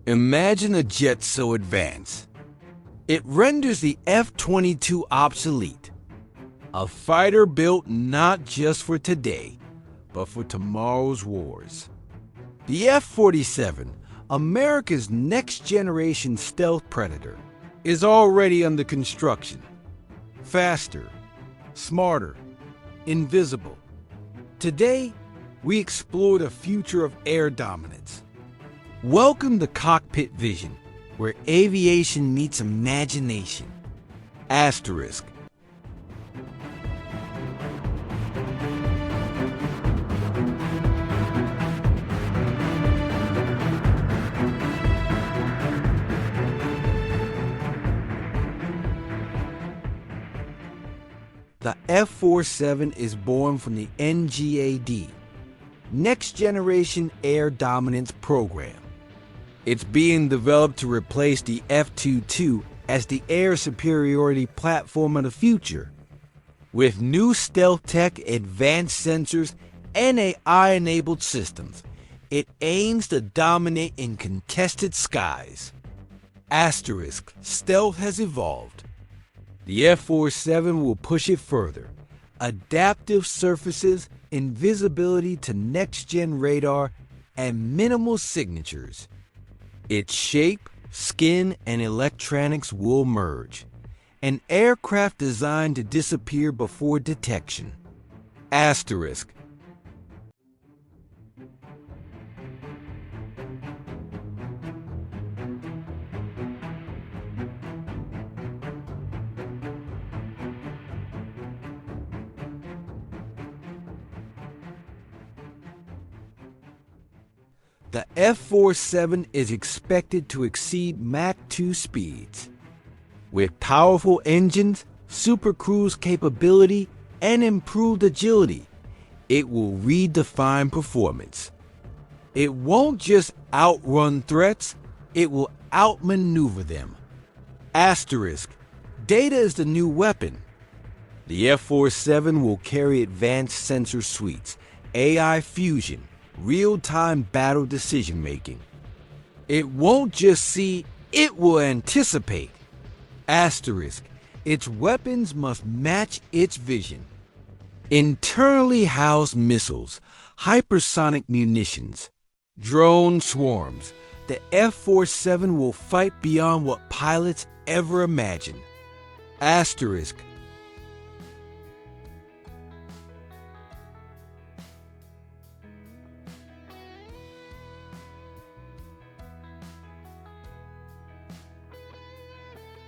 Imagine a jet so advanced, it renders the F-22 obsolete. A fighter built not just for today, but for tomorrow's wars. The F-47, America's next-generation stealth predator, is already under construction. Faster, smarter, invisible. Today, we explore the future of air dominance. Welcome to Cockpit Vision, where aviation meets imagination. Asterisk. The F-47 is born from the NGAD, Next Generation Air Dominance Program. It's being developed to replace the F-22 as the air superiority platform of the future. With new stealth tech, advanced sensors, and AI-enabled systems, it aims to dominate in contested skies. Asterisk, stealth has evolved. The F-47 will push it further. Adaptive surfaces, invisibility to next-gen radar, and minimal signatures. Its shape, skin, and electronics will merge. An aircraft designed to disappear before detection. Asterisk. The F-47 is expected to exceed Mach 2 speeds. With powerful engines, supercruise capability, and improved agility, it will redefine performance. It won't just outrun threats, it will outmaneuver them. Asterisk. Data is the new weapon. The F-47 will carry advanced sensor suites, AI fusion, real-time battle decision-making. It won't just see, it will anticipate. Asterisk. Its weapons must match its vision. Internally housed missiles, hypersonic munitions, drone swarms. The F-47 will fight beyond what pilots ever imagined. Asterisk.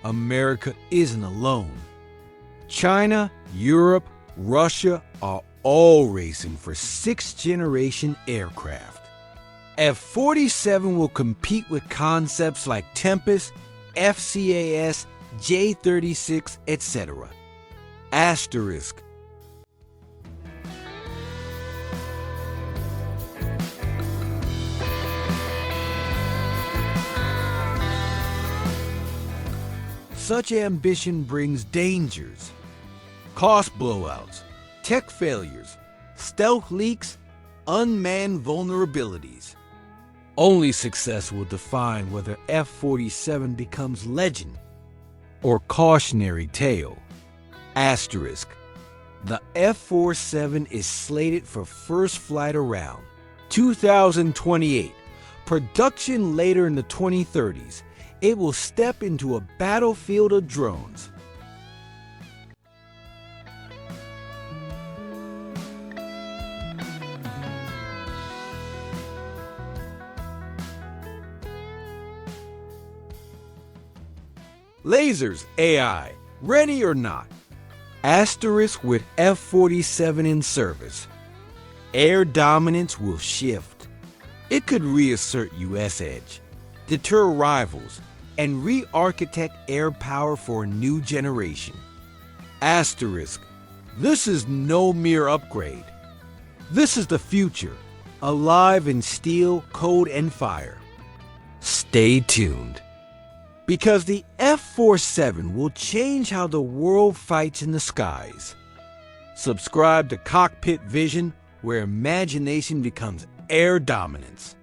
America isn't alone. China, Europe, Russia are all racing for sixth-generation aircraft. F-47 will compete with concepts like Tempest, FCAS, J-36, etc. Asterisk. Such ambition brings dangers, cost blowouts, tech failures, stealth leaks, unmanned vulnerabilities. Only success will define whether F-47 becomes legend or cautionary tale. Asterisk. The F-47 is slated for first flight around 2028, production later in the 2030s. It will step into a battlefield of drones. Lasers, AI, ready or not? Asterisk with F-47 in service. Air dominance will shift. It could reassert U.S. edge, deter rivals, and re-architect air power for a new generation. Asterisk. This is no mere upgrade. This is the future, alive in steel, code, and fire. Stay tuned, because the F-47 will change how the world fights in the skies. Subscribe to Cockpit Vision, where imagination becomes air dominance.